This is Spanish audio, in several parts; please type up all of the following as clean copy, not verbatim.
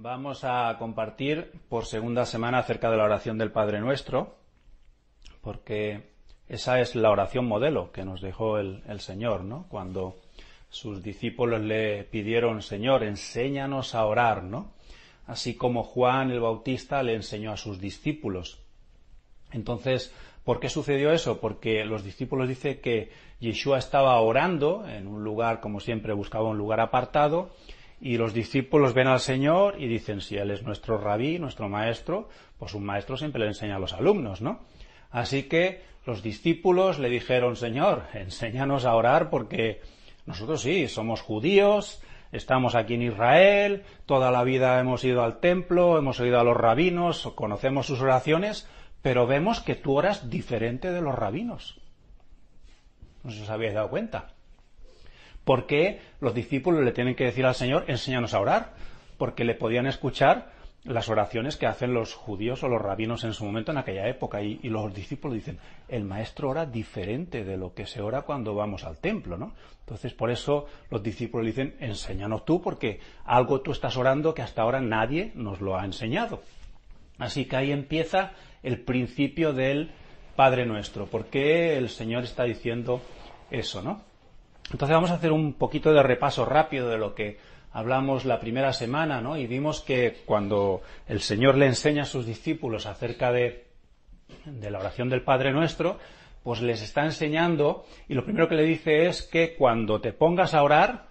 Vamos a compartir por segunda semana acerca de la oración del Padre Nuestro, porque esa es la oración modelo que nos dejó el Señor, ¿no? Cuando sus discípulos le pidieron, Señor, enséñanos a orar, ¿no? Así como Juan el Bautista le enseñó a sus discípulos. Entonces, ¿por qué sucedió eso? Porque los discípulos dicen que Yeshua estaba orando en un lugar, como siempre, buscaba un lugar apartado, y los discípulos ven al Señor y dicen, si Él es nuestro rabí, nuestro maestro, pues un maestro siempre le enseña a los alumnos, ¿no? Así que los discípulos le dijeron, Señor, enséñanos a orar porque nosotros sí, somos judíos, estamos aquí en Israel, toda la vida hemos ido al templo, hemos oído a los rabinos, conocemos sus oraciones, pero vemos que tú oras diferente de los rabinos. No sé si os habéis dado cuenta. ¿Por qué los discípulos le tienen que decir al Señor, enséñanos a orar? Porque le podían escuchar las oraciones que hacen los judíos o los rabinos en su momento en aquella época. Y los discípulos dicen, el maestro ora diferente de lo que se ora cuando vamos al templo, ¿no? Entonces, por eso los discípulos le dicen, enséñanos tú, porque algo tú estás orando que hasta ahora nadie nos lo ha enseñado. Así que ahí empieza el principio del Padre Nuestro. ¿Por qué el Señor está diciendo eso, no? Entonces vamos a hacer un poquito de repaso rápido de lo que hablamos la primera semana, ¿no? Y vimos que cuando el Señor le enseña a sus discípulos acerca de la oración del Padre Nuestro, pues les está enseñando, y lo primero que le dice es que cuando te pongas a orar,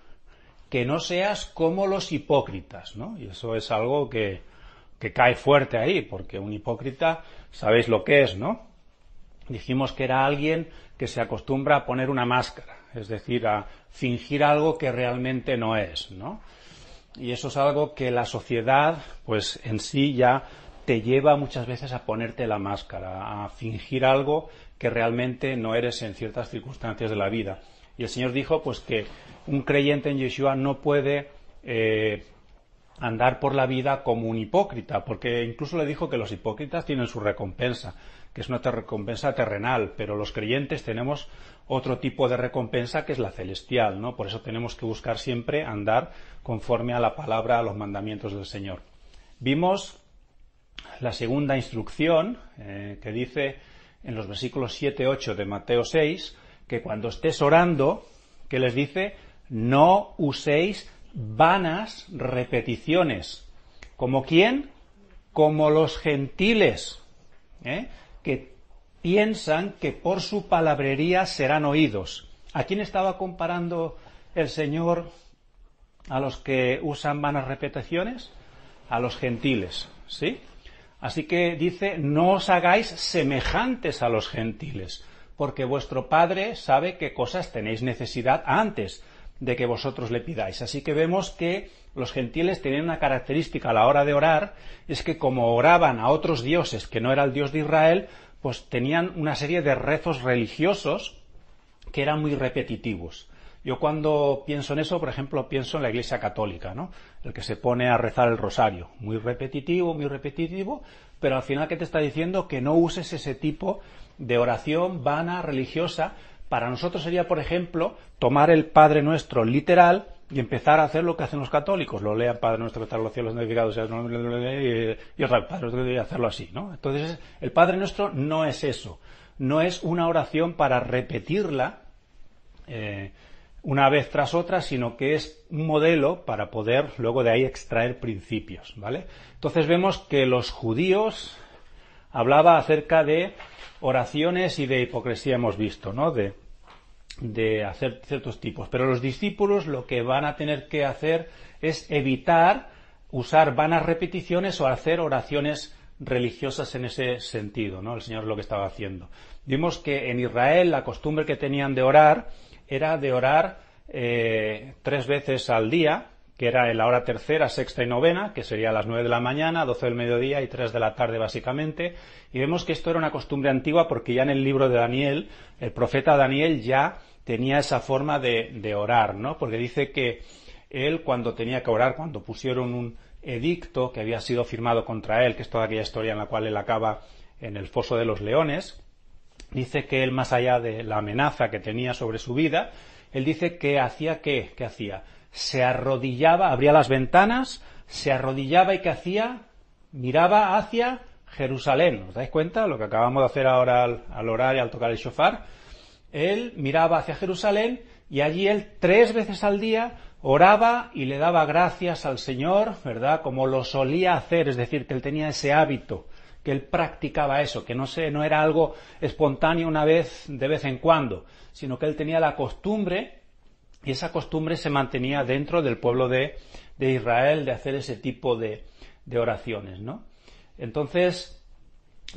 que no seas como los hipócritas, ¿no? Y eso es algo que cae fuerte ahí, porque un hipócrita, sabéis lo que es, ¿no? Dijimos que era alguien que se acostumbra a poner una máscara, es decir, a fingir algo que realmente no es, ¿no? Y eso es algo que la sociedad, pues en sí ya te lleva muchas veces a ponerte la máscara, a fingir algo que realmente no eres en ciertas circunstancias de la vida. Y el Señor dijo, pues que un creyente en Yeshua no puede andar por la vida como un hipócrita, porque incluso le dijo que los hipócritas tienen su recompensa, que es una recompensa terrenal, pero los creyentes tenemos otro tipo de recompensa que es la celestial, ¿no? Por eso tenemos que buscar siempre andar conforme a la palabra, a los mandamientos del Señor. Vimos la segunda instrucción que dice en los versículos 7-8 de Mateo 6, que cuando estés orando, que les dice, no uséis vanas repeticiones. ¿Como quién? Como los gentiles, que piensan que por su palabrería serán oídos. ¿A quién estaba comparando el Señor a los que usan vanas repeticiones? A los gentiles, ¿sí? Así que dice, no os hagáis semejantes a los gentiles, porque vuestro Padre sabe qué cosas tenéis necesidad antes de que vosotros le pidáis. Así que vemos que los gentiles tenían una característica a la hora de orar, es que como oraban a otros dioses que no era el Dios de Israel, pues tenían una serie de rezos religiosos que eran muy repetitivos. Yo cuando pienso en eso, por ejemplo, pienso en la Iglesia Católica, ¿no? El que se pone a rezar el rosario, muy repetitivo, pero al final, ¿qué te está diciendo? Que no uses ese tipo de oración vana, religiosa. Para nosotros sería, por ejemplo, tomar el Padre Nuestro literal y empezar a hacer lo que hacen los católicos. Lo lean, Padre Nuestro que estás en los cielos santificado sea, y otra vez, Padre Nuestro, y hacerlo así, ¿no? Entonces, el Padre Nuestro no es eso. No es una oración para repetirla una vez tras otra, sino que es un modelo para poder luego de ahí extraer principios, ¿vale? Entonces vemos que los judíos hablaba acerca de oraciones y de hipocresía, hemos visto, ¿no? De hacer ciertos tipos. Pero los discípulos lo que van a tener que hacer es evitar usar vanas repeticiones o hacer oraciones religiosas en ese sentido, ¿no? El Señor es lo que estaba haciendo. Vimos que en Israel la costumbre que tenían de orar era de orar 3 veces al día, que era en la hora tercera, sexta y novena, que sería a las 9 de la mañana, 12 del mediodía y 3 de la tarde básicamente. Y vemos que esto era una costumbre antigua porque ya en el libro de Daniel, el profeta Daniel ya tenía esa forma de orar, ¿no? Porque dice que él cuando tenía que orar, cuando pusieron un edicto que había sido firmado contra él, que es toda aquella historia en la cual él acaba en el foso de los leones, dice que él, más allá de la amenaza que tenía sobre su vida, él dice que hacía ¿qué hacía? Se arrodillaba, abría las ventanas, se arrodillaba y ¿qué hacía? Miraba hacia Jerusalén. ¿Os dais cuenta? Lo que acabamos de hacer ahora al orar y al tocar el shofar. Él miraba hacia Jerusalén y allí él 3 veces al día oraba y le daba gracias al Señor, ¿verdad? Como lo solía hacer, es decir, que él tenía ese hábito, que él practicaba eso, que no era algo espontáneo una vez, de vez en cuando, sino que él tenía la costumbre, y esa costumbre se mantenía dentro del pueblo de Israel, de hacer ese tipo de oraciones, ¿no? Entonces,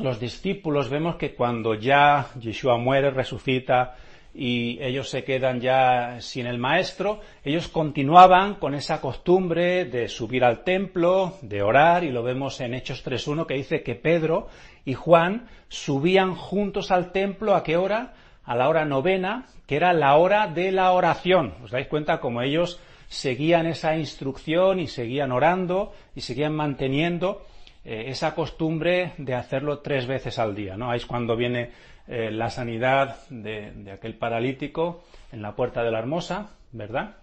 los discípulos vemos que cuando ya Yeshua muere, resucita, y ellos se quedan ya sin el maestro, ellos continuaban con esa costumbre de subir al templo, de orar, y lo vemos en Hechos 3.1 que dice que Pedro y Juan subían juntos al templo. ¿A qué hora? A la hora novena, que era la hora de la oración. ¿Os dais cuenta cómo ellos seguían esa instrucción y seguían orando y seguían manteniendo esa costumbre de hacerlo 3 veces al día, ¿no? Ahí es cuando viene la sanidad de aquel paralítico en la puerta de la Hermosa, ¿verdad?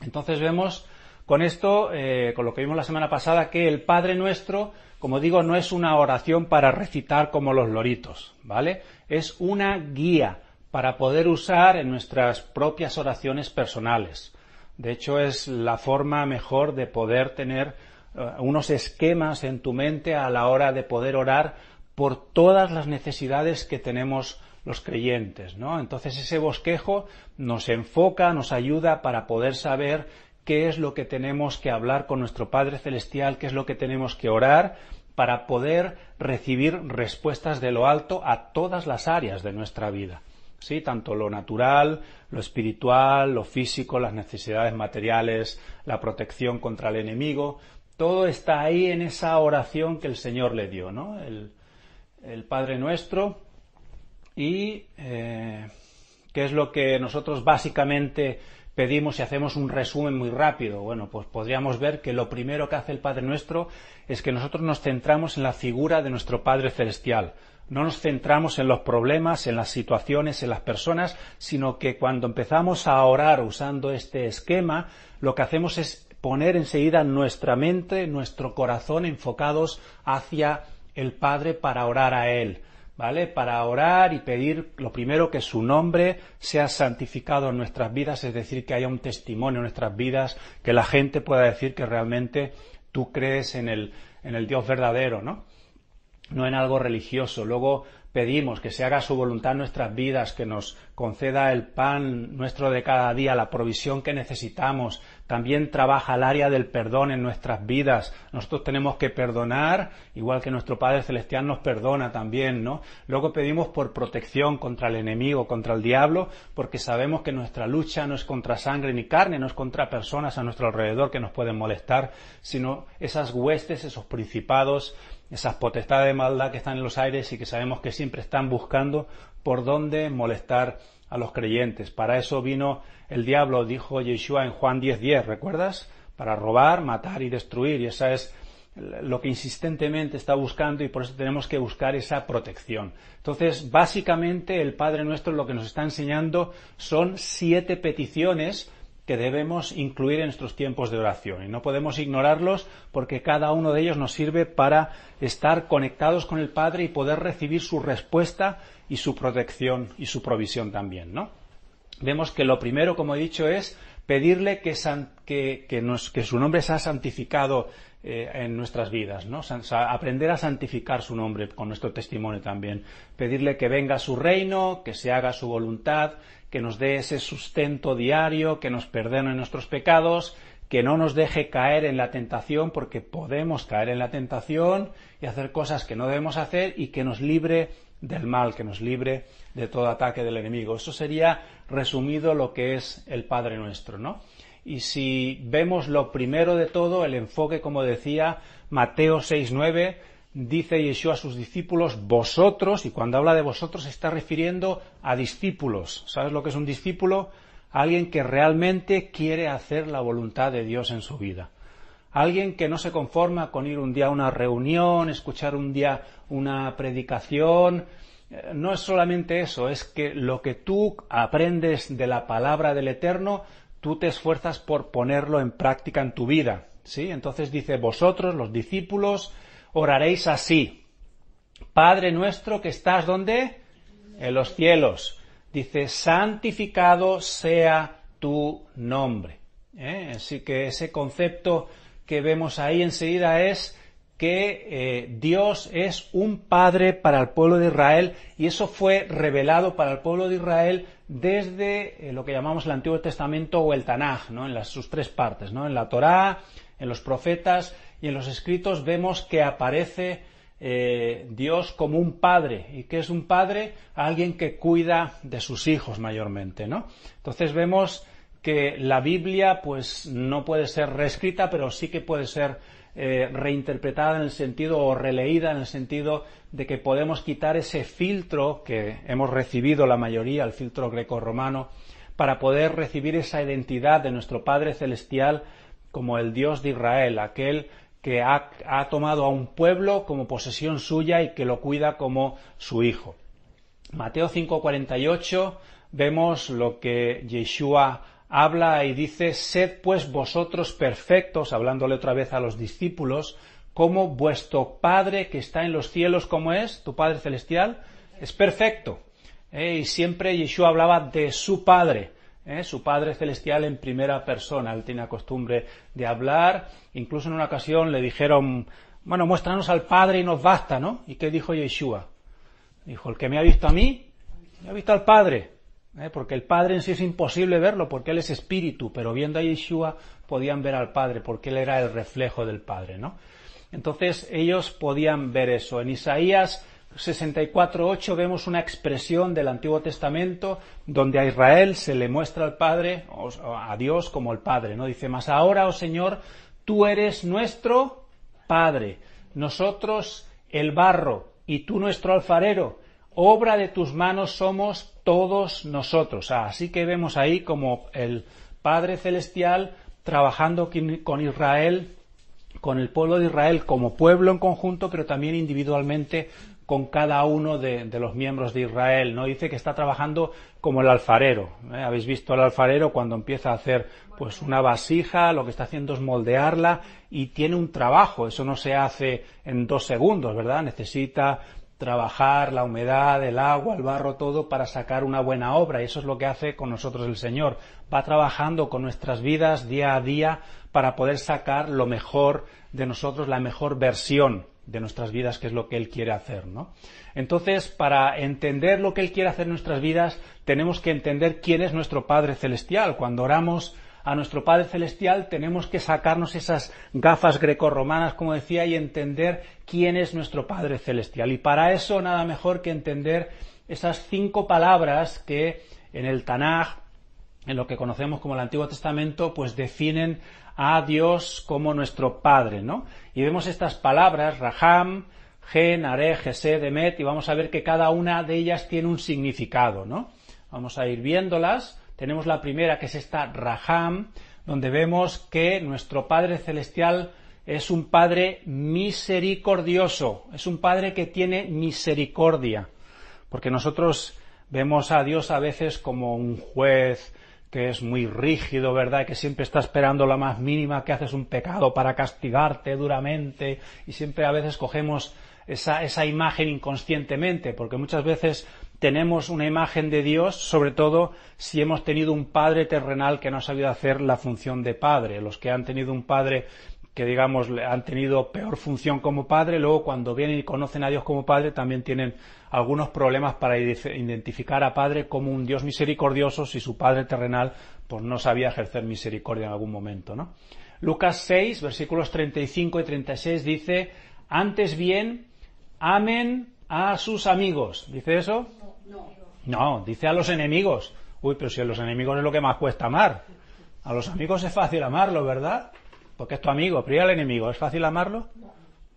Entonces vemos con esto, con lo que vimos la semana pasada, que el Padre Nuestro, como digo, no es una oración para recitar como los loritos, ¿vale? Es una guía para poder usar en nuestras propias oraciones personales. De hecho, es la forma mejor de poder tener unos esquemas en tu mente a la hora de poder orar por todas las necesidades que tenemos los creyentes, ¿no? Entonces ese bosquejo nos enfoca, nos ayuda para poder saber qué es lo que tenemos que hablar con nuestro Padre Celestial, qué es lo que tenemos que orar para poder recibir respuestas de lo alto a todas las áreas de nuestra vida, ¿sí? Tanto lo natural, lo espiritual, lo físico, las necesidades materiales, la protección contra el enemigo. Todo está ahí en esa oración que el Señor le dio, ¿no? El Padre Nuestro. Y ¿qué es lo que nosotros básicamente pedimos si hacemos un resumen muy rápido? Bueno, pues podríamos ver que lo primero que hace el Padre Nuestro es que nosotros nos centramos en la figura de nuestro Padre Celestial. No nos centramos en los problemas, en las situaciones, en las personas, sino que cuando empezamos a orar usando este esquema, lo que hacemos es poner enseguida nuestra mente, nuestro corazón enfocados hacia el Padre para orar a Él, ¿vale? Para orar y pedir lo primero que su nombre sea santificado en nuestras vidas, es decir, que haya un testimonio en nuestras vidas, que la gente pueda decir que realmente tú crees en el Dios verdadero, ¿no? No en algo religioso. Luego pedimos que se haga su voluntad en nuestras vidas, que nos conceda el pan nuestro de cada día, la provisión que necesitamos. También trabaja el área del perdón en nuestras vidas. Nosotros tenemos que perdonar, igual que nuestro Padre Celestial nos perdona también, ¿no? Luego pedimos por protección contra el enemigo, contra el diablo, porque sabemos que nuestra lucha no es contra sangre ni carne, no es contra personas a nuestro alrededor que nos pueden molestar, sino esas huestes, esos principados, esas potestades de maldad que están en los aires y que sabemos que siempre están buscando por dónde molestar a los creyentes. Para eso vino el diablo, dijo Yeshua en Juan 10:10, ¿recuerdas? Para robar, matar y destruir, y esa es lo que insistentemente está buscando, y por eso tenemos que buscar esa protección. Entonces, básicamente, el Padre Nuestro lo que nos está enseñando son 7 peticiones que debemos incluir en nuestros tiempos de oración, y no podemos ignorarlos porque cada uno de ellos nos sirve para estar conectados con el Padre y poder recibir su respuesta y su protección y su provisión también, ¿no? Vemos que lo primero, como he dicho, es pedirle que su nombre sea santificado en nuestras vidas, ¿no? Aprender a santificar su nombre con nuestro testimonio también. Pedirle que venga su reino, que se haga su voluntad, que nos dé ese sustento diario, que nos perdone nuestros pecados, que no nos deje caer en la tentación, porque podemos caer en la tentación y hacer cosas que no debemos hacer, y que nos libre del mal, que nos libre de todo ataque del enemigo. Eso sería resumido lo que es el Padre Nuestro, ¿no? Y si vemos lo primero de todo, el enfoque, como decía, Mateo 6:9, dice Yeshua a sus discípulos, vosotros, y cuando habla de vosotros se está refiriendo a discípulos. ¿Sabes lo que es un discípulo? Alguien que realmente quiere hacer la voluntad de Dios en su vida. Alguien que no se conforma con ir un día a una reunión, escuchar un día una predicación. No es solamente eso, es que lo que tú aprendes de la palabra del Eterno, tú te esfuerzas por ponerlo en práctica en tu vida. ¿sí? Entonces dice, vosotros, los discípulos, oraréis así. Padre nuestro que estás, ¿dónde? En los cielos. Dice, santificado sea tu nombre. Así que ese concepto que vemos ahí enseguida es que Dios es un Padre para el pueblo de Israel, y eso fue revelado para el pueblo de Israel desde lo que llamamos el Antiguo Testamento o el Tanaj, ¿no? En sus tres partes, ¿no? En la Torá, en los profetas y en los escritos vemos que aparece Dios como un padre. ¿Y qué es un padre? Alguien que cuida de sus hijos mayormente, ¿no? Entonces vemos que la Biblia pues no puede ser reescrita, pero sí que puede ser reinterpretada en el sentido, o releída en el sentido de que podemos quitar ese filtro que hemos recibido la mayoría, el filtro grecorromano, para poder recibir esa identidad de nuestro Padre Celestial como el Dios de Israel, aquel que ha tomado a un pueblo como posesión suya y que lo cuida como su hijo. Mateo 5:48 vemos lo que Yeshua habla y dice, sed pues vosotros perfectos, hablándole otra vez a los discípulos, como vuestro Padre que está en los cielos, ¿cómo es? Tu Padre Celestial es perfecto. Y siempre Yeshua hablaba de su Padre, su Padre Celestial en primera persona. Él tenía costumbre de hablar. Incluso en una ocasión le dijeron, bueno, muéstranos al Padre y nos basta, ¿no? ¿Y qué dijo Yeshua? Dijo, el que me ha visto a mí, me ha visto al Padre. Porque el Padre en sí es imposible verlo, porque Él es espíritu, pero viendo a Yeshua podían ver al Padre, porque Él era el reflejo del Padre, ¿no? Entonces ellos podían ver eso. En Isaías 64:8 vemos una expresión del Antiguo Testamento donde a Israel se le muestra al Padre, o a Dios como el Padre, ¿no? Dice, mas ahora, oh Señor, tú eres nuestro Padre, nosotros el barro y tú nuestro alfarero, obra de tus manos somos todos nosotros. Así que vemos ahí como el Padre Celestial trabajando con Israel, con el pueblo de Israel como pueblo en conjunto, pero también individualmente con cada uno de los miembros de Israel, ¿no? Dice que está trabajando como el alfarero. Habéis visto al alfarero cuando empieza a hacer pues una vasija, lo que está haciendo es moldearla y tiene un trabajo. Eso no se hace en 2 segundos, ¿verdad? Necesita trabajar la humedad, el agua, el barro, todo para sacar una buena obra, y eso es lo que hace con nosotros el Señor. Va trabajando con nuestras vidas día a día para poder sacar lo mejor de nosotros, la mejor versión de nuestras vidas, que es lo que Él quiere hacer, ¿no? Entonces, para entender lo que Él quiere hacer en nuestras vidas, tenemos que entender quién es nuestro Padre Celestial. Cuando oramos a nuestro Padre Celestial, tenemos que sacarnos esas gafas grecorromanas, como decía, y entender quién es nuestro Padre Celestial. Y para eso, nada mejor que entender esas 5 palabras que en el Tanaj, en lo que conocemos como el Antiguo Testamento, pues definen a Dios como nuestro Padre, ¿no? Y vemos estas palabras, Raham, Gen, Are, Gesed, Emet, y vamos a ver que cada una de ellas tiene un significado, ¿no? Vamos a ir viéndolas. Tenemos la primera, que es esta Raham, donde vemos que nuestro Padre Celestial es un Padre misericordioso, es un Padre que tiene misericordia, porque nosotros vemos a Dios a veces como un juez que es muy rígido, ¿verdad?, que siempre está esperando la más mínima que haces un pecado para castigarte duramente, y siempre a veces cogemos esa imagen inconscientemente, porque muchas veces tenemos una imagen de Dios, sobre todo si hemos tenido un padre terrenal que no ha sabido hacer la función de padre. Los que han tenido un padre que, digamos, han tenido peor función como padre, luego cuando vienen y conocen a Dios como padre también tienen algunos problemas para identificar a padre como un Dios misericordioso si su padre terrenal pues no sabía ejercer misericordia en algún momento, ¿no? Lucas 6, versículos 35 y 36 dice, antes bien, amen a sus amigos. ¿Dice eso? No, dice a los enemigos. Uy, pero si a los enemigos es lo que más cuesta amar. A los amigos es fácil amarlo, ¿verdad? Porque es tu amigo, pero ¿y al enemigo? ¿Es fácil amarlo?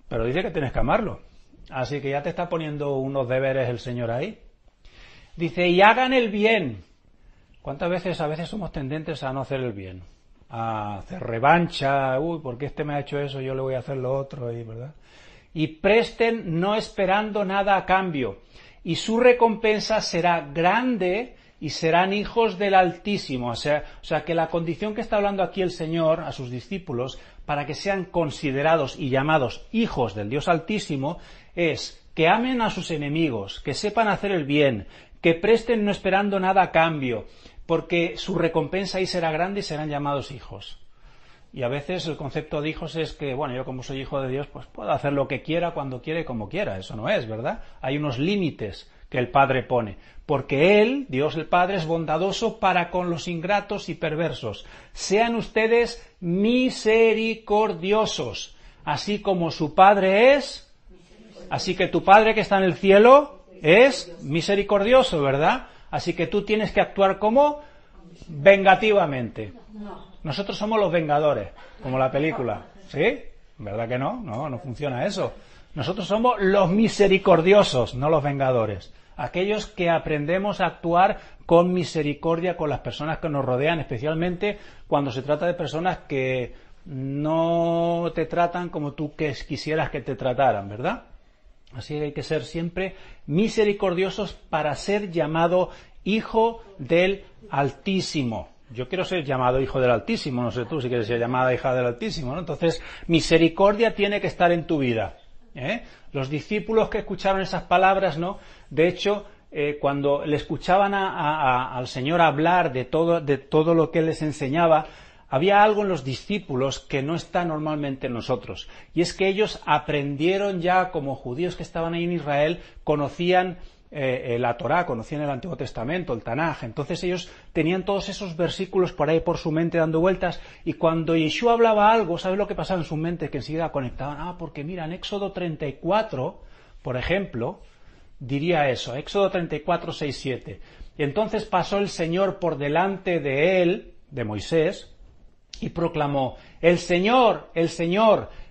Pero dice que tienes que amarlo. Así que ya te está poniendo unos deberes el Señor ahí. Dice, y hagan el bien. ¿Cuántas veces a veces somos tendentes a no hacer el bien? A hacer revancha, uy, porque este me ha hecho eso, yo le voy a hacer lo otro, ¿verdad? Y presten no esperando nada a cambio, y su recompensa será grande y serán hijos del Altísimo. O sea que la condición que está hablando aquí el Señor a sus discípulos para que sean considerados y llamados hijos del Dios Altísimo, es que amen a sus enemigos, que sepan hacer el bien, que presten no esperando nada a cambio, porque su recompensa ahí será grande y serán llamados hijos. Y a veces el concepto de hijos es que, bueno, yo como soy hijo de Dios, pues puedo hacer lo que quiera, cuando quiera y como quiera. Eso no es, ¿verdad? Hay unos límites que el Padre pone, porque Él, Dios el Padre, es bondadoso para con los ingratos y perversos. Sean ustedes misericordiosos, así como su Padre es. Así que tu Padre que está en el cielo es misericordioso, ¿verdad? Así que tú tienes que actuar como vengativamente. Nosotros somos los vengadores, como la película. ¿Sí? ¿Verdad que no? No funciona eso. Nosotros somos los misericordiosos, no los vengadores. Aquellos que aprendemos a actuar con misericordia con las personas que nos rodean, especialmente cuando se trata de personas que no te tratan como tú quisieras que te trataran, ¿verdad? Así que hay que ser siempre misericordiosos para ser llamado hijo del Altísimo. Yo quiero ser llamado hijo del Altísimo, no sé tú si quieres ser llamada hija del Altísimo, ¿no? Entonces, misericordia tiene que estar en tu vida, ¿eh? Los discípulos que escucharon esas palabras, ¿no? De hecho, cuando le escuchaban al Señor hablar de todo lo que Él les enseñaba, había algo en los discípulos que no está normalmente en nosotros, y es que ellos aprendieron ya, como judíos que estaban ahí en Israel, conocían la Torá, conocían el Antiguo Testamento, el Tanaj. Entonces ellos tenían todos esos versículos por ahí por su mente dando vueltas, y cuando Yeshua hablaba algo, ¿sabes lo que pasaba en su mente? Que enseguida conectaban, porque mira, en Éxodo 34, por ejemplo, diría eso, Éxodo 34, 6, 7. Y entonces pasó el Señor por delante de él, de Moisés, y proclamó: el Señor,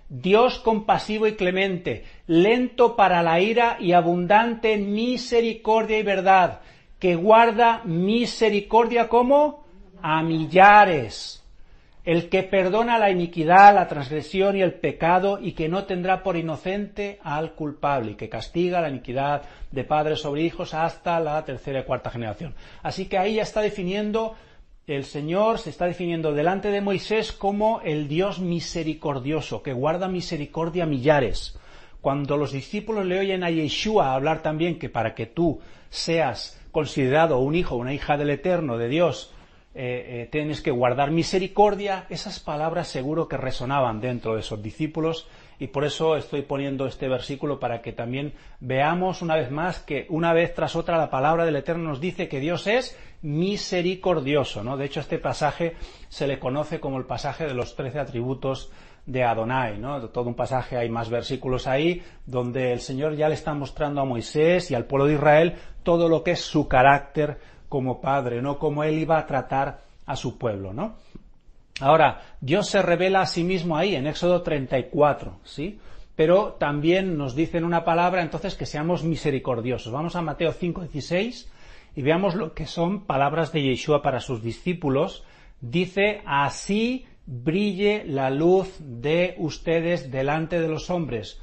Dios compasivo y clemente, lento para la ira y abundante en misericordia y verdad, que guarda misericordia como a millares, el que perdona la iniquidad, la transgresión y el pecado, y que no tendrá por inocente al culpable, y que castiga la iniquidad de padres sobre hijos hasta la tercera y cuarta generación. Así que ahí ya está definiendo. El Señor se está definiendo delante de Moisés como el Dios misericordioso, que guarda misericordia a millares. Cuando los discípulos le oyen a Yeshua hablar también que para que tú seas considerado un hijo o una hija del Eterno, de Dios, tienes que guardar misericordia, esas palabras seguro que resonaban dentro de esos discípulos, y por eso estoy poniendo este versículo para que también veamos una vez más que una vez tras otra la palabra del Eterno nos dice que Dios es misericordioso, ¿no? De hecho, este pasaje se le conoce como el pasaje de los 13 atributos de Adonai, ¿no? Todo un pasaje, hay más versículos ahí, donde el Señor ya le está mostrando a Moisés y al pueblo de Israel todo lo que es su carácter como padre, ¿no? Cómo él iba a tratar a su pueblo, ¿no? Ahora, Dios se revela a sí mismo ahí, en Éxodo 34, ¿sí? Pero también nos dice en una palabra, entonces, que seamos misericordiosos. Vamos a Mateo 5:16 y veamos lo que son palabras de Yeshua para sus discípulos. Dice: así brille la luz de ustedes delante de los hombres,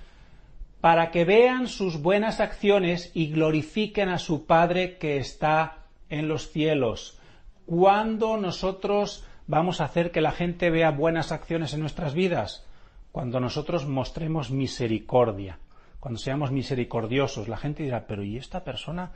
para que vean sus buenas acciones y glorifiquen a su Padre que está en los cielos. ¿Cuándo nosotros vamos a hacer que la gente vea buenas acciones en nuestras vidas? Cuando nosotros mostremos misericordia, cuando seamos misericordiosos. La gente dirá: pero ¿y esta persona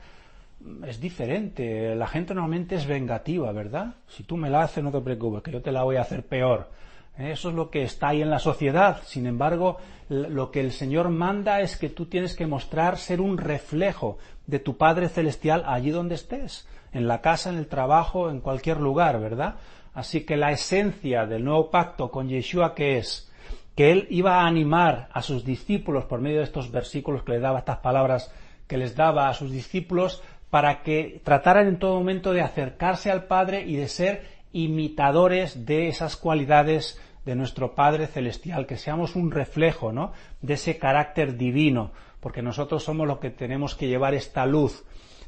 es diferente? La gente normalmente es vengativa, ¿verdad? Si tú me la haces, no te preocupes, que yo te la voy a hacer peor. Eso es lo que está ahí en la sociedad. Sin embargo, lo que el Señor manda es que tú tienes que mostrar, ser un reflejo de tu Padre Celestial allí donde estés, en la casa, en el trabajo, en cualquier lugar, ¿verdad? Así que la esencia del nuevo pacto con Yeshua, ¿qué es? Que Él iba a animar a sus discípulos por medio de estos versículos que les daba, estas palabras que les daba a sus discípulos, para que trataran en todo momento de acercarse al Padre y de ser imitadores de esas cualidades de nuestro Padre Celestial, que seamos un reflejo, ¿no?, de ese carácter divino, porque nosotros somos los que tenemos que llevar esta luz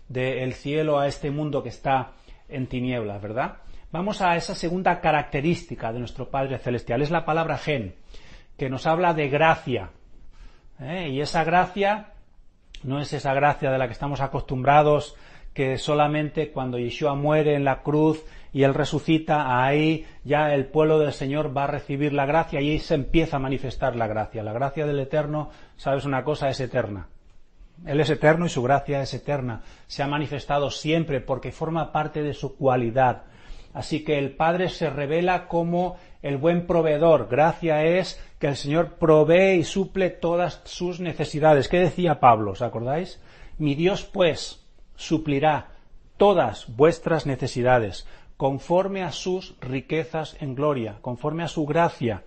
del cielo a este mundo que está en tinieblas, ¿verdad? Vamos a esa segunda característica de nuestro Padre Celestial, es la palabra gen, que nos habla de gracia, y esa gracia no es esa gracia de la que estamos acostumbrados, que solamente cuando Yeshua muere en la cruz y Él resucita, ahí ya el pueblo del Señor va a recibir la gracia y ahí se empieza a manifestar la gracia. La gracia del Eterno, ¿sabes una cosa? Es eterna. Él es eterno y su gracia es eterna. Se ha manifestado siempre porque forma parte de su cualidad. Así que el Padre se revela como el buen proveedor. Gracia es que el Señor provee y suple todas sus necesidades. ¿Qué decía Pablo? ¿Os acordáis? Mi Dios, pues, suplirá todas vuestras necesidades conforme a sus riquezas en gloria, conforme a su gracia.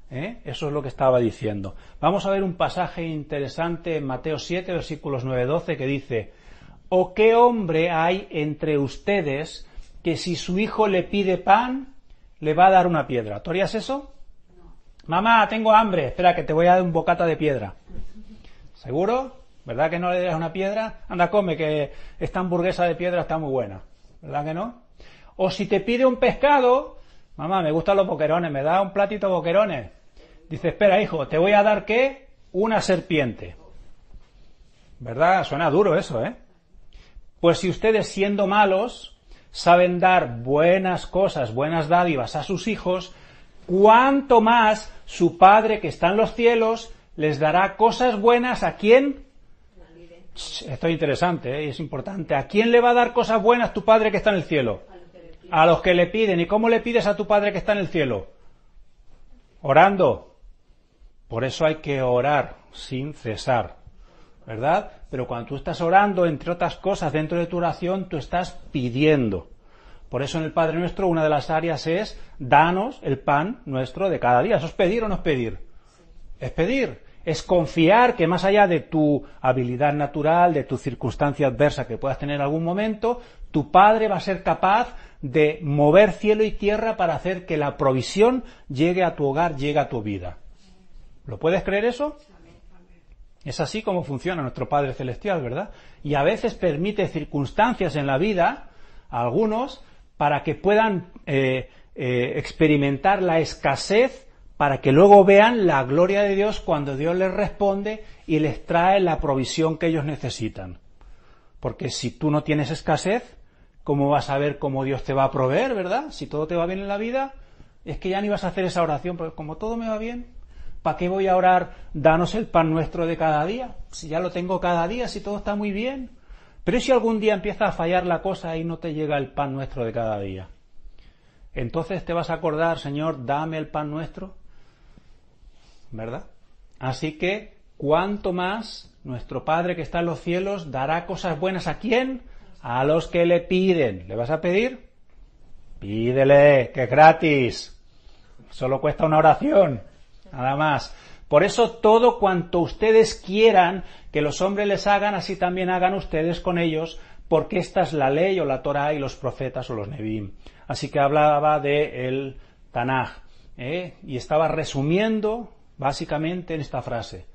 Eso es lo que estaba diciendo. Vamos a ver un pasaje interesante en Mateo 7, versículos 9-12, que dice: ¿O qué hombre hay entre ustedes que si su hijo le pide pan, le va a dar una piedra? ¿Tú harías eso? No. Mamá, tengo hambre, espera que te voy a dar un bocata de piedra. ¿Seguro? ¿Verdad que no le das una piedra? Anda, come, que esta hamburguesa de piedra está muy buena. ¿Verdad que no? O si te pide un pescado, mamá, me gustan los boquerones, me da un platito de boquerones. Dice, espera, hijo, te voy a dar, ¿qué? Una serpiente. ¿Verdad? Suena duro eso, ¿eh? Pues si ustedes, siendo malos, saben dar buenas cosas, buenas dádivas a sus hijos, ¿cuánto más su Padre que está en los cielos les dará cosas buenas a quién? Esto es interesante, y es importante. ¿A quién le va a dar cosas buenas tu Padre que está en el cielo? A los que le piden. ¿Y cómo le pides a tu Padre que está en el cielo? Orando. Por eso hay que orar sin cesar, ¿verdad? Pero cuando tú estás orando, entre otras cosas, dentro de tu oración, tú estás pidiendo. Por eso en el Padre Nuestro una de las áreas es: danos el pan nuestro de cada día. ¿Eso es pedir o no es pedir? Es pedir. Es confiar que más allá de tu habilidad natural, de tu circunstancia adversa que puedas tener en algún momento, tu Padre va a ser capaz de mover cielo y tierra para hacer que la provisión llegue a tu hogar, llegue a tu vida. ¿Lo puedes creer eso? Es así como funciona nuestro Padre Celestial, ¿verdad? Y a veces permite circunstancias en la vida a algunos para que puedan experimentar la escasez, para que luego vean la gloria de Dios cuando Dios les responde y les trae la provisión que ellos necesitan. Porque si tú no tienes escasez, ¿cómo vas a ver cómo Dios te va a proveer, verdad? Si todo te va bien en la vida, es que ya ni vas a hacer esa oración, porque como todo me va bien, ¿para qué voy a orar, danos el pan nuestro de cada día? Si ya lo tengo cada día, si todo está muy bien. Pero ¿y si algún día empieza a fallar la cosa y no te llega el pan nuestro de cada día? Entonces te vas a acordar, Señor, dame el pan nuestro, ¿verdad? Así que, ¿cuánto más nuestro Padre que está en los cielos dará cosas buenas a quién? A los que le piden. ¿Le vas a pedir? Pídele, que es gratis. Solo cuesta una oración, nada más. Por eso todo cuanto ustedes quieran que los hombres les hagan, así también hagan ustedes con ellos, porque esta es la ley o la Torá y los profetas o los Neviim. Así que hablaba de el Tanaj, y estaba resumiendo básicamente en esta frase.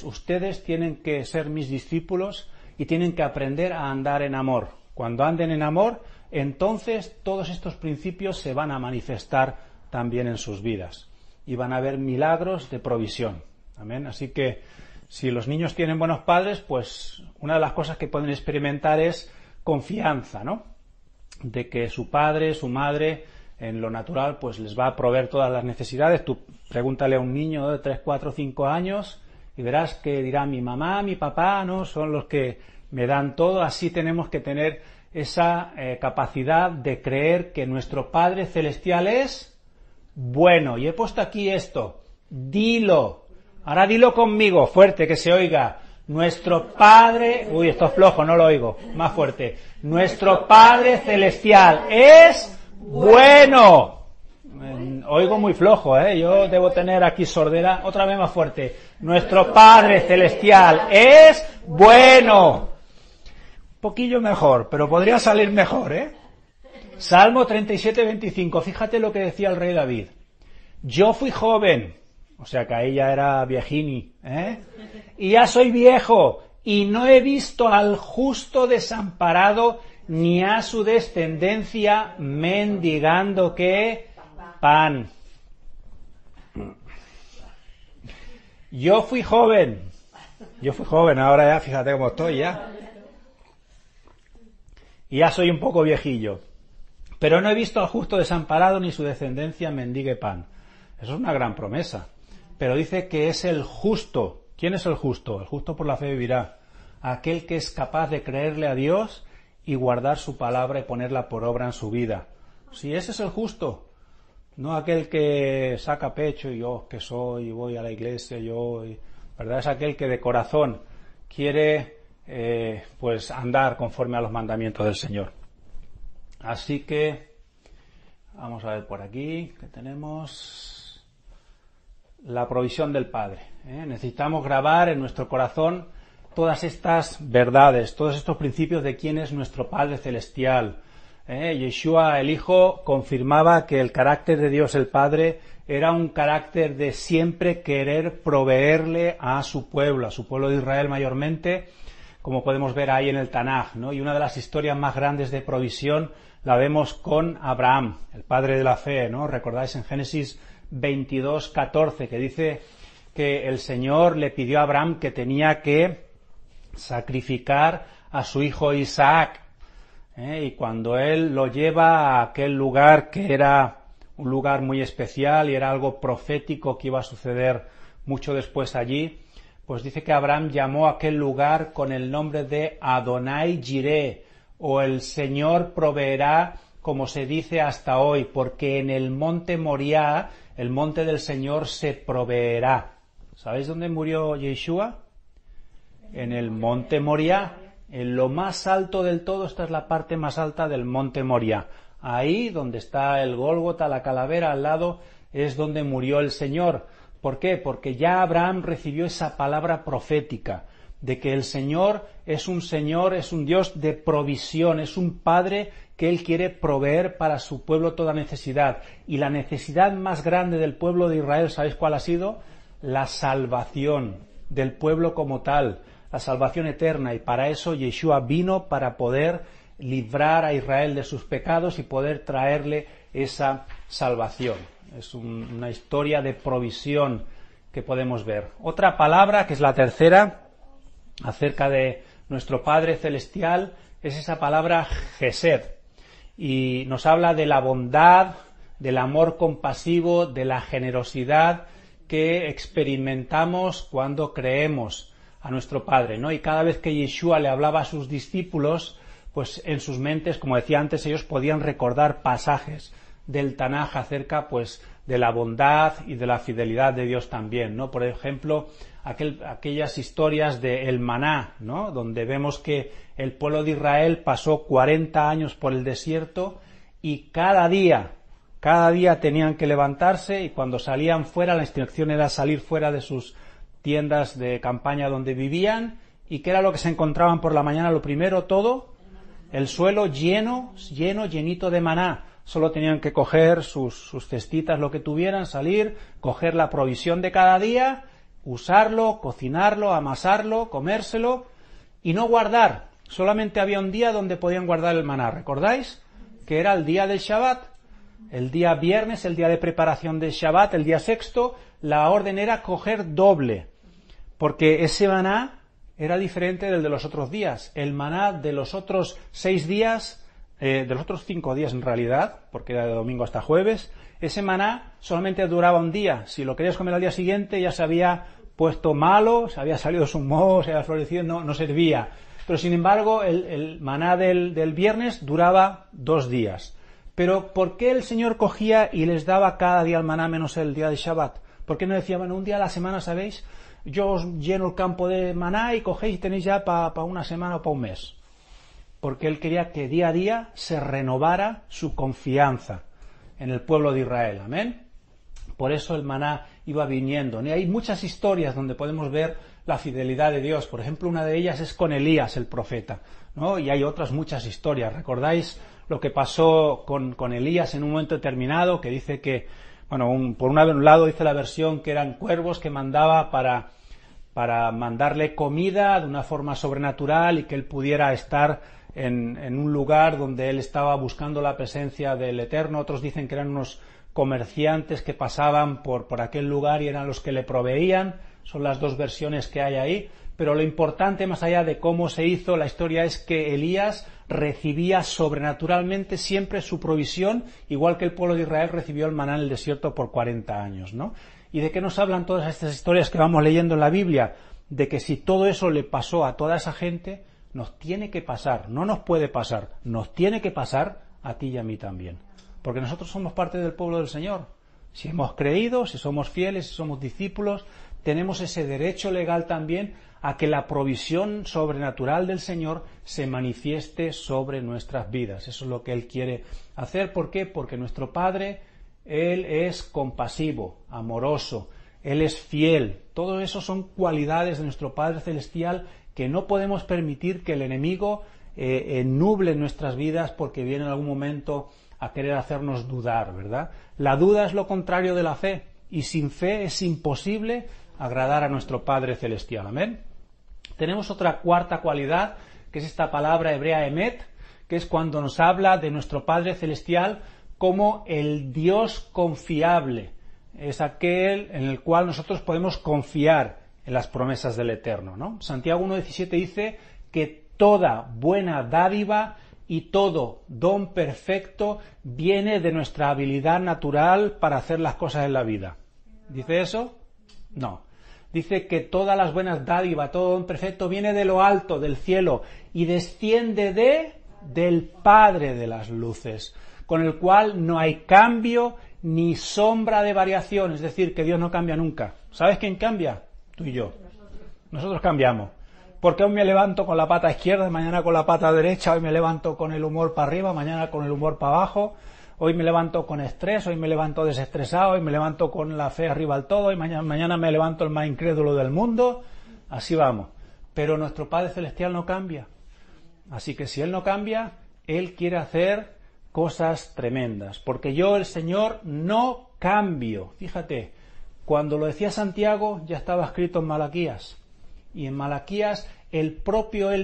Ustedes tienen que ser mis discípulos y tienen que aprender a andar en amor. Cuando anden en amor, entonces todos estos principios se van a manifestar también en sus vidas y van a haber milagros de provisión. Amén. Así que si los niños tienen buenos padres, pues una de las cosas que pueden experimentar es confianza, ¿no? De que su padre, su madre, en lo natural, pues les va a proveer todas las necesidades. Tú pregúntale a un niño de 3, 4, 5 años y verás que dirá: mi mamá, mi papá, ¿no? Son los que me dan todo. Así tenemos que tener esa capacidad de creer que nuestro Padre Celestial es bueno. Y he puesto aquí esto. Dilo. Ahora dilo conmigo, fuerte, que se oiga. Nuestro Padre... Uy, esto es flojo, no lo oigo. Más fuerte. Nuestro Padre Celestial es bueno. Oigo muy flojo, ¿eh? Yo debo tener aquí sordera. Otra vez más fuerte. Nuestro Padre Celestial es bueno. Un poquillo mejor, pero podría salir mejor, ¿eh? Salmo 37, 25. Fíjate lo que decía el rey David. Yo fui joven, o sea que ahí ya era viejini, y ya soy viejo, y no he visto al justo desamparado, ni a su descendencia mendigando ¿qué? Pan. Yo fui joven, ahora ya fíjate cómo estoy ya. y ya soy un poco viejillo. Pero no he visto al justo desamparado ni su descendencia mendigue pan. Eso es una gran promesa. Pero dice que es el justo. ¿Quién es el justo? El justo por la fe vivirá. Aquel que es capaz de creerle a Dios y guardar su palabra y ponerla por obra en su vida. Sí, ese es el justo. No aquel que saca pecho y yo que soy, y voy a la iglesia, ¿verdad? Es aquel que de corazón quiere pues andar conforme a los mandamientos del Señor. Así que vamos a ver por aquí que tenemos la provisión del Padre. Necesitamos grabar en nuestro corazón todas estas verdades, todos estos principios de quién es nuestro Padre Celestial. Yeshua, el Hijo, confirmaba que el carácter de Dios el Padre era un carácter de siempre querer proveerle a su pueblo de Israel mayormente, como podemos ver ahí en el Tanaj, ¿no? Y una de las historias más grandes de provisión la vemos con Abraham, el padre de la fe, ¿no? Recordáis en Génesis 22:14, que dice que el Señor le pidió a Abraham que tenía que sacrificar a su hijo Isaac. Y cuando él lo lleva a aquel lugar que era un lugar muy especial y era algo profético que iba a suceder mucho después allí, pues dice que Abraham llamó a aquel lugar con el nombre de Adonai Jireh, o el Señor proveerá, como se dice hasta hoy, porque en el monte Moriah, el monte del Señor, se proveerá. ¿Sabéis dónde murió Yeshua? En el monte Moriah. En lo más alto del todo, esta es la parte más alta del monte Moriah. Ahí donde está el Gólgota, la calavera al lado, es donde murió el Señor. ¿Por qué? Porque ya Abraham recibió esa palabra profética de que el Señor, es un Dios de provisión, es un Padre que Él quiere proveer para su pueblo toda necesidad. Y la necesidad más grande del pueblo de Israel, ¿sabéis cuál ha sido? La salvación del pueblo como tal, la salvación eterna, y para eso Yeshua vino para poder librar a Israel de sus pecados y poder traerle esa salvación. Es una historia de provisión que podemos ver. Otra palabra, que es la tercera, acerca de nuestro Padre Celestial, es esa palabra Gesed, y nos habla de la bondad, del amor compasivo, de la generosidad que experimentamos cuando creemos a nuestro Padre, ¿no? Y cada vez que Yeshua le hablaba a sus discípulos, pues en sus mentes, como decía antes, ellos podían recordar pasajes del Tanaj acerca, pues, de la bondad y de la fidelidad de Dios también, ¿no? Por ejemplo, aquellas historias de el maná, ¿no? Donde vemos que el pueblo de Israel pasó 40 años por el desierto y cada día tenían que levantarse, y cuando salían fuera, la instrucción era salir fuera de sus tiendas de campaña donde vivían. ¿Y qué era lo que se encontraban por la mañana? Lo primero, todo el suelo llenito de maná. Solo tenían que coger sus cestitas, lo que tuvieran, salir, coger la provisión de cada día, usarlo, cocinarlo, amasarlo, comérselo y no guardar. Solamente había un día donde podían guardar el maná. ¿Recordáis? Que era el día del Shabbat. El día viernes, el día de preparación del Shabbat, el día sexto, la orden era coger doble, porque ese maná era diferente del de los otros días. El maná de los otros 6 días, de los otros 5 días en realidad, porque era de domingo hasta jueves, ese maná solamente duraba un día. Si lo querías comer al día siguiente ya se había puesto malo, se había salido su moho, se había florecido, no servía. Pero sin embargo el maná del viernes duraba 2 días. Pero ¿por qué el Señor cogía y les daba cada día el maná menos el día de Shabbat? ¿Por qué no decía, bueno, un día a la semana, ¿sabéis? Yo os lleno el campo de maná y cogéis y tenéis ya para una semana o para un mes? Porque Él quería que día a día se renovara su confianza en el pueblo de Israel. Amén. Por eso el maná iba viniendo. Y hay muchas historias donde podemos ver la fidelidad de Dios. Por ejemplo, una de ellas es con Elías, el profeta, ¿no? Y hay otras muchas historias. ¿Recordáis lo que pasó con Elías en un momento determinado? Que dice que, bueno, por un lado dice la versión que eran cuervos que mandaba para mandarle comida de una forma sobrenatural y que él pudiera estar en un lugar donde él estaba buscando la presencia del Eterno. Otros dicen que eran unos comerciantes que pasaban por aquel lugar y eran los que le proveían son las dos versiones que hay ahí, pero lo importante, más allá de cómo se hizo la historia, es que Elías recibía sobrenaturalmente siempre su provisión, igual que el pueblo de Israel recibió el maná en el desierto por 40 años, ¿no? ¿Y de qué nos hablan todas estas historias que vamos leyendo en la Biblia? De que si todo eso le pasó a toda esa gente, nos tiene que pasar, no nos puede pasar, nos tiene que pasar a ti y a mí también. Porque nosotros somos parte del pueblo del Señor. Si hemos creído, si somos fieles, si somos discípulos, tenemos ese derecho legal también a que la provisión sobrenatural del Señor se manifieste sobre nuestras vidas. Eso es lo que Él quiere hacer. ¿Por qué? Porque nuestro Padre, Él es compasivo, amoroso, Él es fiel. Todo eso son cualidades de nuestro Padre Celestial que no podemos permitir que el enemigo nuble nuestras vidas porque viene en algún momento a querer hacernos dudar, ¿verdad? La duda es lo contrario de la fe, y sin fe es imposible agradar a nuestro Padre Celestial. Amén. Tenemos otra cuarta cualidad, que es esta palabra hebrea emet, que es cuando nos habla de nuestro Padre Celestial como el Dios confiable. Es aquel en el cual nosotros podemos confiar en las promesas del Eterno, ¿no? Santiago 1:17 dice que toda buena dádiva y todo don perfecto viene de nuestra habilidad natural para hacer las cosas en la vida. ¿Dice eso? No. Dice que todas las buenas dádivas, todo don perfecto viene de lo alto, del cielo, y desciende del Padre de las luces, con el cual no hay cambio ni sombra de variación, es decir, que Dios no cambia nunca. ¿Sabes quién cambia? Tú y yo. Nosotros cambiamos. Porque hoy me levanto con la pata izquierda, mañana con la pata derecha, hoy me levanto con el humor para arriba, mañana con el humor para abajo, hoy me levanto con estrés, hoy me levanto desestresado, hoy me levanto con la fe arriba al todo, y mañana me levanto el más incrédulo del mundo. Así vamos. Pero nuestro Padre Celestial no cambia. Así que si Él no cambia, Él quiere hacer cosas tremendas. Porque yo, el Señor, no cambio. Fíjate, cuando lo decía Santiago, ya estaba escrito en Malaquías. Y en Malaquías, Él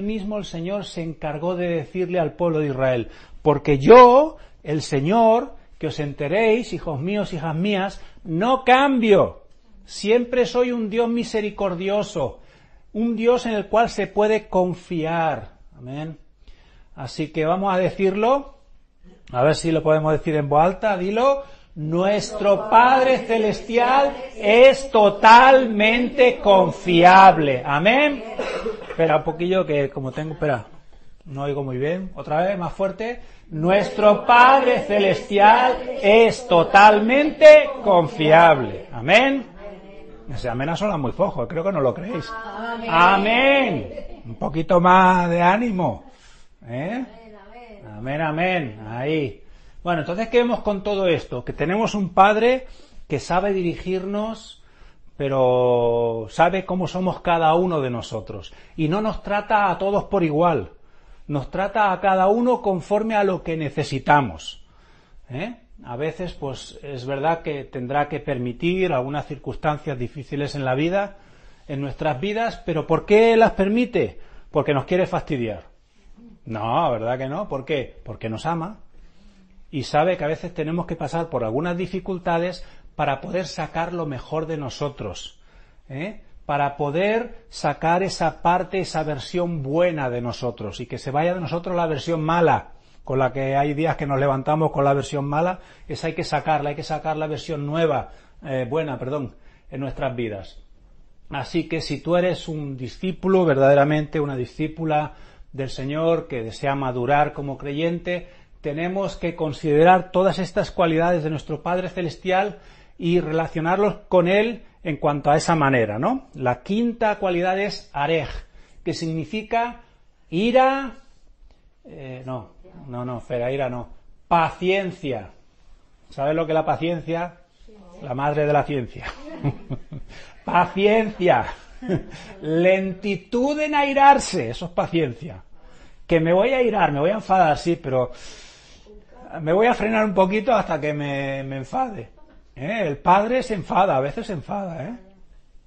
mismo, el Señor, se encargó de decirle al pueblo de Israel: porque yo, el Señor, que os enteréis, hijos míos, hijas mías, no cambio. Siempre soy un Dios misericordioso, un Dios en el cual se puede confiar. Amén. Así que vamos a decirlo, a ver si lo podemos decir en voz alta, dilo. Nuestro Padre Celestial es totalmente confiable. Amén. Espera un poquillo que espera, no oigo muy bien. Otra vez, más fuerte. Nuestro Padre Celestial es totalmente confiable. Amén. Ese amén suena muy flojo, creo que no lo creéis. Amén. Un poquito más de ánimo. Amén, amén. Ahí. Bueno, entonces, ¿qué vemos con todo esto? Que tenemos un Padre que sabe dirigirnos, pero sabe cómo somos cada uno de nosotros. Y no nos trata a todos por igual. Nos trata a cada uno conforme a lo que necesitamos. A veces, pues, es verdad que tendrá que permitir algunas circunstancias difíciles en la vida, en nuestras vidas, pero ¿por qué las permite? Porque nos quiere fastidiar. No, ¿verdad que no? ¿Por qué? Porque nos ama. Y sabe que a veces tenemos que pasar por algunas dificultades para poder sacar lo mejor de nosotros, para poder sacar esa parte, esa versión buena de nosotros, y que se vaya de nosotros la versión mala, con la que hay días que nos levantamos con la versión mala. Esa hay que sacar la versión buena, en nuestras vidas. Así que si tú eres un discípulo, verdaderamente una discípula del Señor, que desea madurar como creyente, tenemos que considerar todas estas cualidades de nuestro Padre Celestial y relacionarlos con Él en cuanto a esa manera, ¿no? La quinta cualidad es arej, que significa ira, paciencia. ¿Sabes lo que es la paciencia? La madre de la ciencia. Paciencia. Lentitud en airarse, eso es paciencia. Que me voy a irar, me voy a enfadar, sí, pero me voy a frenar un poquito hasta que me enfade. El Padre se enfada, a veces se enfada,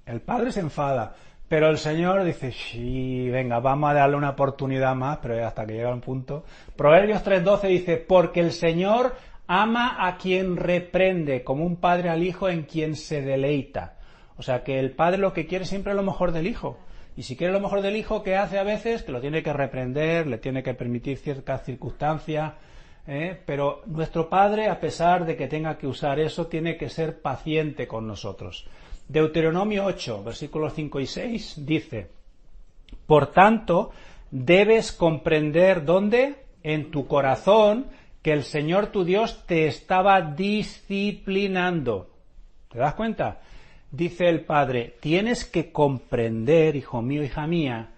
El Padre se enfada, pero el Señor dice: sí, venga, vamos a darle una oportunidad más, pero hasta que llega un punto. Proverbios 3:12 dice: porque el Señor ama a quien reprende, como un padre al hijo en quien se deleita. O sea que el padre lo que quiere siempre es lo mejor del hijo. Y si quiere lo mejor del hijo, ¿qué hace a veces? Que lo tiene que reprender, le tiene que permitir ciertas circunstancias. Pero nuestro padre, a pesar de que tenga que usar eso, tiene que ser paciente con nosotros. Deuteronomio 8, versículos 5 y 6, dice: por tanto, debes comprender ¿dónde? En tu corazón, que el Señor tu Dios te estaba disciplinando. ¿Te das cuenta? Dice el Padre, tienes que comprender, hijo mío, hija mía,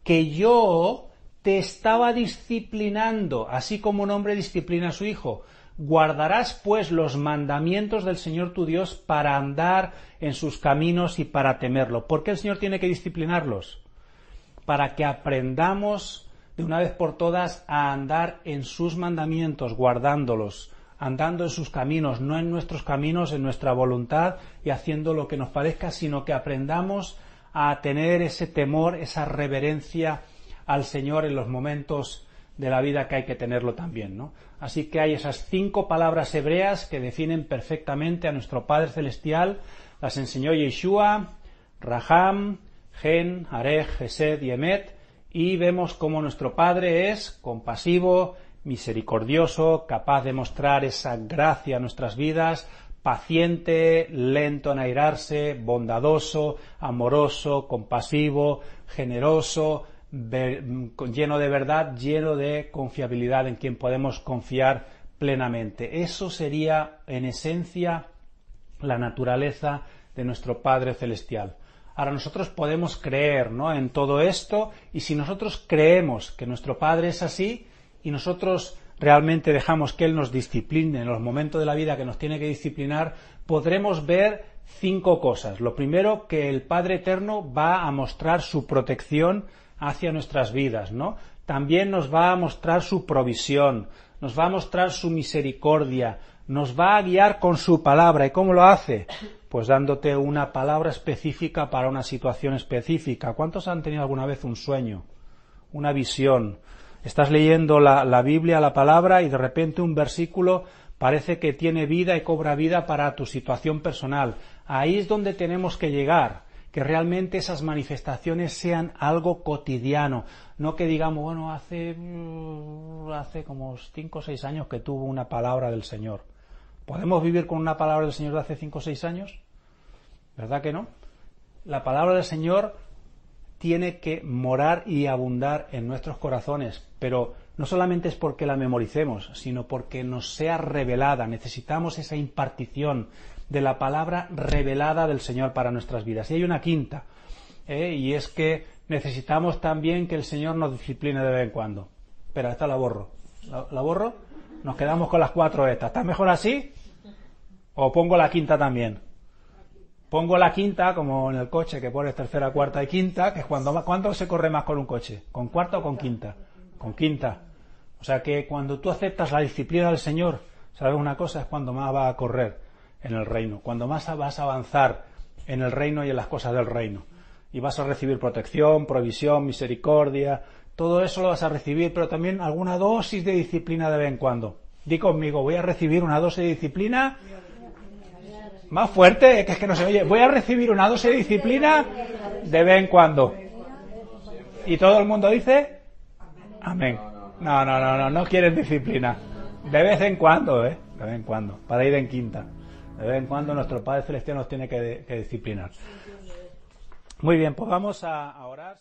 que yo te estaba disciplinando, así como un hombre disciplina a su hijo. Guardarás, pues, los mandamientos del Señor tu Dios para andar en sus caminos y para temerlo. ¿Por qué el Señor tiene que disciplinarlos? Para que aprendamos de una vez por todas a andar en sus mandamientos, guardándolos, andando en sus caminos, no en nuestros caminos, en nuestra voluntad y haciendo lo que nos parezca, sino que aprendamos a tener ese temor, esa reverencia al Señor en los momentos de la vida que hay que tenerlo también, ¿no? Así que hay esas 5 palabras hebreas que definen perfectamente a nuestro Padre Celestial. Las enseñó Yeshua, Raham, Gen, Arej, Hesed y Emet, y vemos cómo nuestro Padre es compasivo, misericordioso, capaz de mostrar esa gracia a nuestras vidas, paciente, lento en airarse, bondadoso, amoroso, compasivo, generoso, lleno de verdad, lleno de confiabilidad, en quien podemos confiar plenamente. Eso sería, en esencia, la naturaleza de nuestro Padre Celestial. Ahora nosotros podemos creer, ¿no?, en todo esto, y si nosotros creemos que nuestro Padre es así, y nosotros realmente dejamos que Él nos discipline en los momentos de la vida que nos tiene que disciplinar, podremos ver 5 cosas. Lo primero, que el Padre Eterno va a mostrar su protección hacia nuestras vidas, ¿no? También nos va a mostrar su provisión, nos va a mostrar su misericordia, nos va a guiar con su palabra. ¿Y cómo lo hace? Pues dándote una palabra específica para una situación específica. ¿Cuántos han tenido alguna vez un sueño, una visión? Estás leyendo la Biblia, la palabra, y de repente un versículo parece que tiene vida y cobra vida para tu situación personal. Ahí es donde tenemos que llegar, que realmente esas manifestaciones sean algo cotidiano, no que digamos, bueno, hace como 5 o 6 años que tuvo una palabra del Señor. ¿Podemos vivir con una palabra del Señor de hace 5 o 6 años? ¿Verdad que no? La palabra del Señor tiene que morar y abundar en nuestros corazones, pero no solamente es porque la memoricemos, sino porque nos sea revelada. Necesitamos esa impartición de la palabra revelada del Señor para nuestras vidas. Y hay una quinta, y es que necesitamos también que el Señor nos discipline de vez en cuando. Espera, esta la borro. ¿La borro? Nos quedamos con las 4 estas. ¿Está mejor así? ¿O pongo la quinta también? Pongo la quinta, como en el coche, que pones tercera, cuarta y quinta, que es ¿cuándo se corre más con un coche? ¿Con cuarta o con quinta? Con quinta. O sea que cuando tú aceptas la disciplina del Señor, ¿sabes una cosa? Es cuando más va a correr en el reino, cuando más vas a avanzar en el reino y en las cosas del reino. Y vas a recibir protección, provisión, misericordia, todo eso lo vas a recibir, pero también alguna dosis de disciplina de vez en cuando. Di conmigo, voy a recibir una dosis de disciplina. Más fuerte, que es que no se oye. Voy a recibir una dosis de disciplina de vez en cuando. ¿Y todo el mundo dice? Amén. No quieren disciplina. De vez en cuando, de vez en cuando, para ir en quinta. De vez en cuando nuestro Padre Celestial nos tiene que disciplinar. Muy bien, pues vamos a orar.